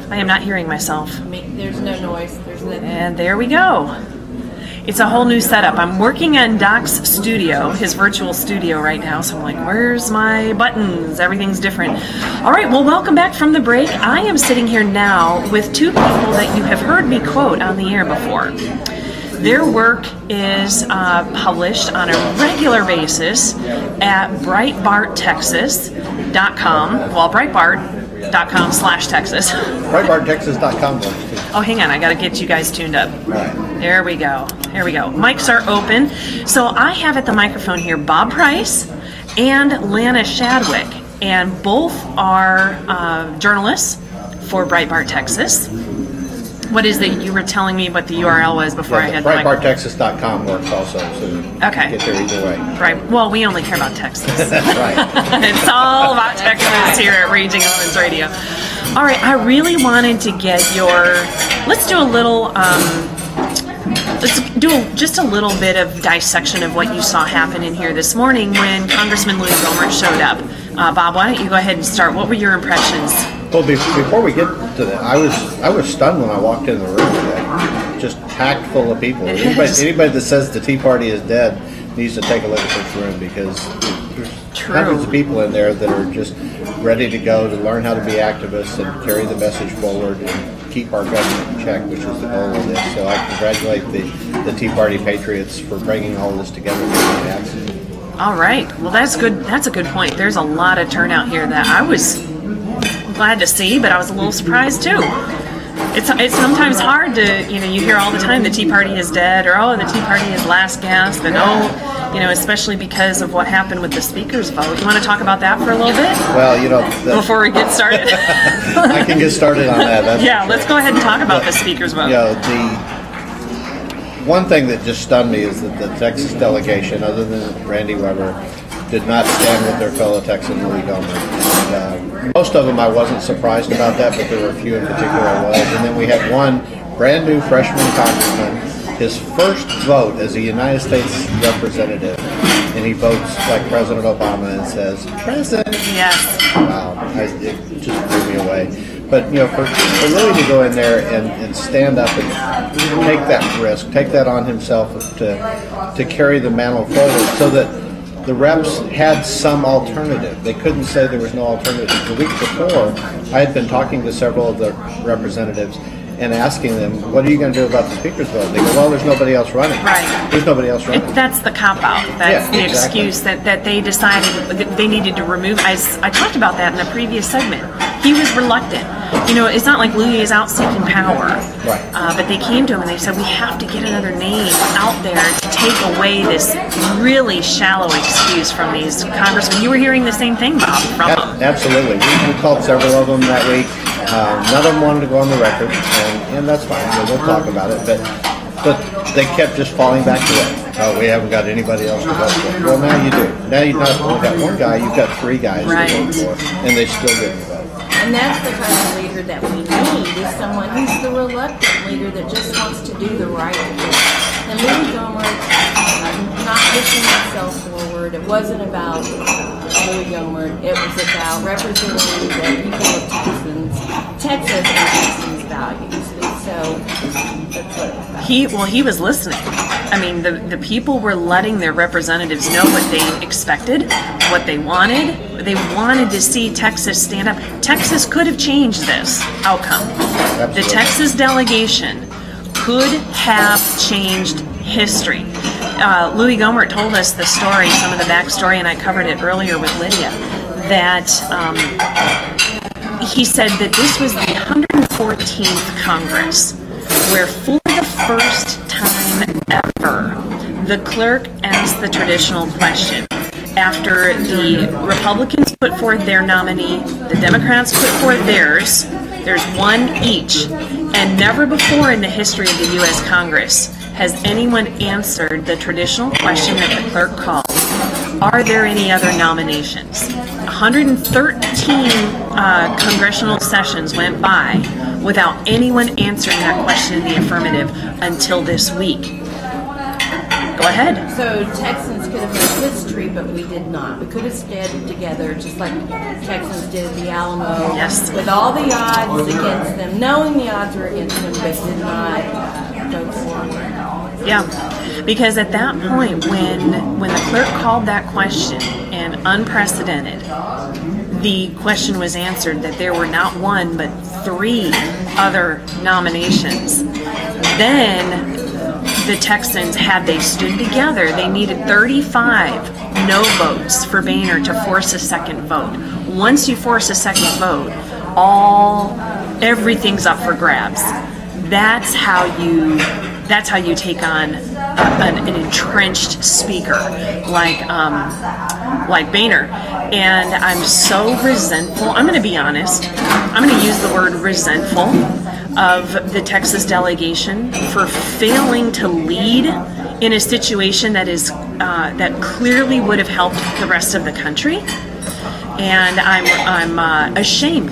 I am not hearing myself. There's no noise. There's nothing. And there we go. It's a whole new setup. I'm working on Doc's studio, his virtual studio right now, so I'm like, where's my buttons? Everything's different. All right, well, welcome back from the break. I am sitting here now with two people that you have heard me quote on the air before. Their work is published on a regular basis at breitbarttexas.com. Well, breitbart.com/Texas. breitbarttexas.com. Oh, hang on. I got to get you guys tuned up. Right. There we go. There we go. Mics are open. So I have at the microphone here Bob Price and Lana Shadwick. And both are journalists for Breitbart, Texas. What is it? You were telling me what the URL was before I had breitbarttexas.com works also, so okay. Get there either way. Right. Well, we only care about Texas. That's right. It's all about Texas here at Raging Elements Radio. All right. I really wanted to get your. Let's do a little. Let's do just a little bit of dissection of what you saw happen in here this morning when Congressman Louis Gohmert showed up. Bob, why don't you go ahead and start? What were your impressions? Well, before we get to that, I was stunned when I walked in the room today. Just packed full of people. Anybody that says the Tea Party is dead needs to take a look at this room, because there's hundreds of people in there that are just ready to go to learn how to be activists and carry the message forward and keep our government in check, which is the goal of this. So I congratulate the Tea Party Patriots for bringing all this together. All right. Well, that's good. That's a good point. There's a lot of turnout here that I was glad to see, but I was a little surprised too. It's sometimes hard to, you hear all the time the Tea Party is dead, or oh, the Tea Party is last gasp, and especially because of what happened with the speaker's vote. You want to talk about that for a little bit? Well, before we get started. I can get started on that. Yeah, let's go ahead and talk about the speaker's vote. The one thing that just stunned me is that the Texas delegation, other than Randy Weber, did not stand with their fellow Texan Louis Gohmert. And most of them I wasn't surprised about that, but there were a few in particular I was. And then we had one brand new freshman congressman, his first vote as a United States representative, and he votes like President Obama and says, "President." Yes. Wow, it just blew me away. But for Louis to go in there and stand up and take that risk, take that on himself to carry the mantle forward, so that the reps had some alternative. They couldn't say there was no alternative. The week before, I had been talking to several of the representatives and asking them, what are you going to do about the speaker's vote? They go, well, there's nobody else running. Right. There's nobody else running. That's the cop-out. That's the excuse that they decided that they needed to remove. I talked about that in the previous segment. He was reluctant. It's not like Louis is out seeking power. Right. But they came to him and they said, we have to get another name out there to take away this really shallow excuse from these congressmen. You were hearing the same thing, Bob, from them. Absolutely. We called several of them that week. None of them wanted to go on the record, and that's fine. We'll talk about it. But they kept just falling back to it. Oh, we haven't got anybody else to vote for. Well, now you do. Now you've not only got one guy, you've got three guys to vote for, and they still didn't vote. And that's the kind of leader that we need, is someone who's the reluctant leader that just wants to do the right thing. And Louis Gohmert not pushing himself forward. It wasn't about Louis Gohmert. It was about representing the people of Texas and Texans' values. And so that's what it was about. He was listening. I mean, the people were letting their representatives know what they expected, what they wanted. They wanted to see Texas stand up. Texas could have changed this outcome. Absolutely. The Texas delegation could have changed history. Louis Gohmert told us the story, some of the backstory, and I covered it earlier with Lydia, that he said that this was the 114th Congress, where for the first time ever, the clerk asked the traditional question. After the Republicans put forth their nominee, the Democrats put forth theirs, there's one each, and never before in the history of the U.S. Congress has anyone answered the traditional question that the clerk called, are there any other nominations? 113 congressional sessions went by without anyone answering that question in the affirmative until this week. Go ahead. So Texans could have made history, but we did not. We could have stood together just like Texans did at the Alamo. Yes. With all the odds against them, knowing the odds were against them, but did not go for it. Yeah, because at that point, when the clerk called that question, and unprecedented, the question was answered that there were not one but 3 other nominations. Then the Texans, had they stood together, they needed 35 no votes for Boehner to force a second vote. Once you force a second vote, everything's up for grabs. That's how you take on an entrenched speaker like Boehner. And I'm so resentful. I'm going to be honest. I'm going to use the word resentful of the Texas delegation for failing to lead in a situation that clearly would have helped the rest of the country. And I'm ashamed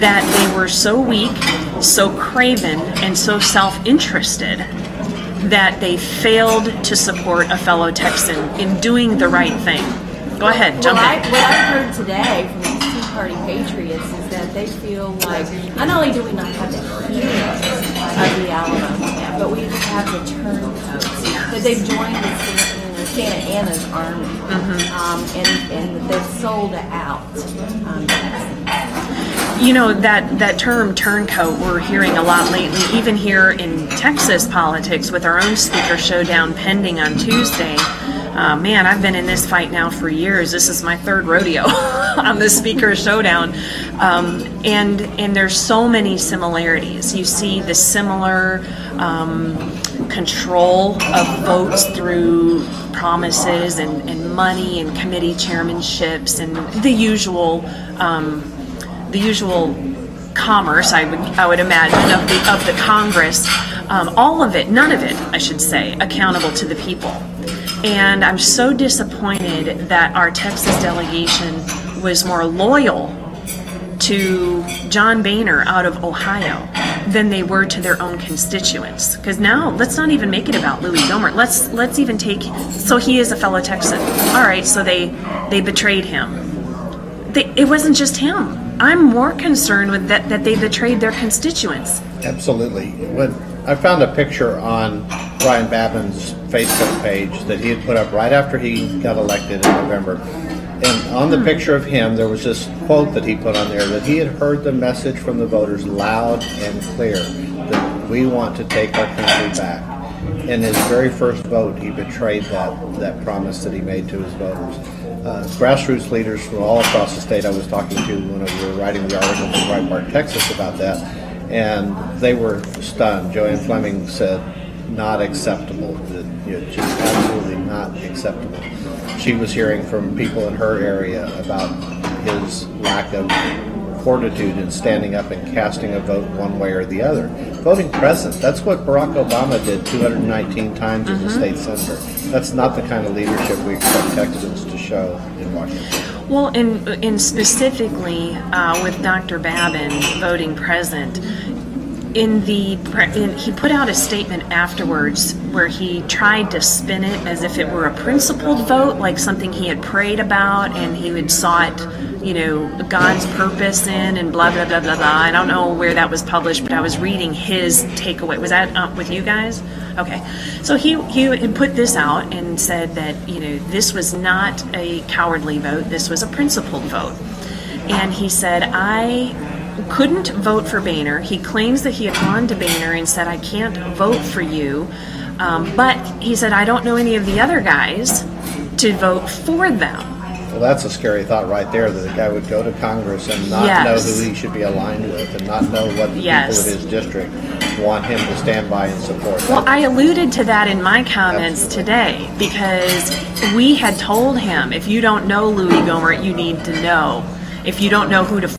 that they were so weak, so craven, and so self-interested that they failed to support a fellow Texan in doing the right thing. Go ahead, jump in. What I heard today from these Tea Party Patriots is that they feel like not only do we not have the heroes of the Alamo, but we have the turncoats. That they've joined the Santa Ana's army, and they've sold out. You know, that term turncoat we're hearing a lot lately, even here in Texas politics with our own speaker showdown pending on Tuesday. Man, I've been in this fight now for years. This is my 3rd rodeo on the speaker showdown. And there's so many similarities. You see the similar control of votes through promises and money and committee chairmanships and the usual commerce, I would imagine, of the Congress. All of it, none of it, I should say, accountable to the people. And I'm so disappointed that our Texas delegation was more loyal to John Boehner out of Ohio than they were to their own constituents. Because now, let's not even make it about Louis Gohmert. Let's even take, so he is a fellow Texan. All right, so they betrayed him. It wasn't just him. I'm more concerned with that they betrayed their constituents. Absolutely. When I found a picture on Brian Babin's Facebook page that he had put up right after he got elected in November. And on the picture of him, there was this quote that he put on there that he had heard the message from the voters loud and clear that we want to take our country back. In his very first vote, he betrayed that promise that he made to his voters. Grassroots leaders from all across the state I was talking to when we were writing the article for Breitbart, Texas about that, and they were stunned. Joanne Fleming said, not acceptable, just absolutely not acceptable. She was hearing from people in her area about his lack of fortitude in standing up and casting a vote one way or the other. Voting present, that's what Barack Obama did 219 times as a state senator. That's not the kind of leadership we expect Texans to show in Washington. Well, and specifically with Dr. Babin voting present, he put out a statement afterwards where he tried to spin it as if it were a principled vote, like something he had prayed about and he had sought, God's purpose in, and blah, blah, blah, blah, blah. I don't know where that was published, but I was reading his takeaway. Was that with you guys? Okay. So he had put this out and said that, this was not a cowardly vote. This was a principled vote. And he said, I couldn't vote for Boehner. He claims that he had gone to Boehner and said, I can't vote for you. But he said, I don't know any of the other guys to vote for them. Well, that's a scary thought right there, that a guy would go to Congress and not know who he should be aligned with and not know what the people of his district want him to stand by and support. Well, I alluded to that in my comments today, because we had told him, if you don't know Louis Gohmert, you need to know. If you don't know who to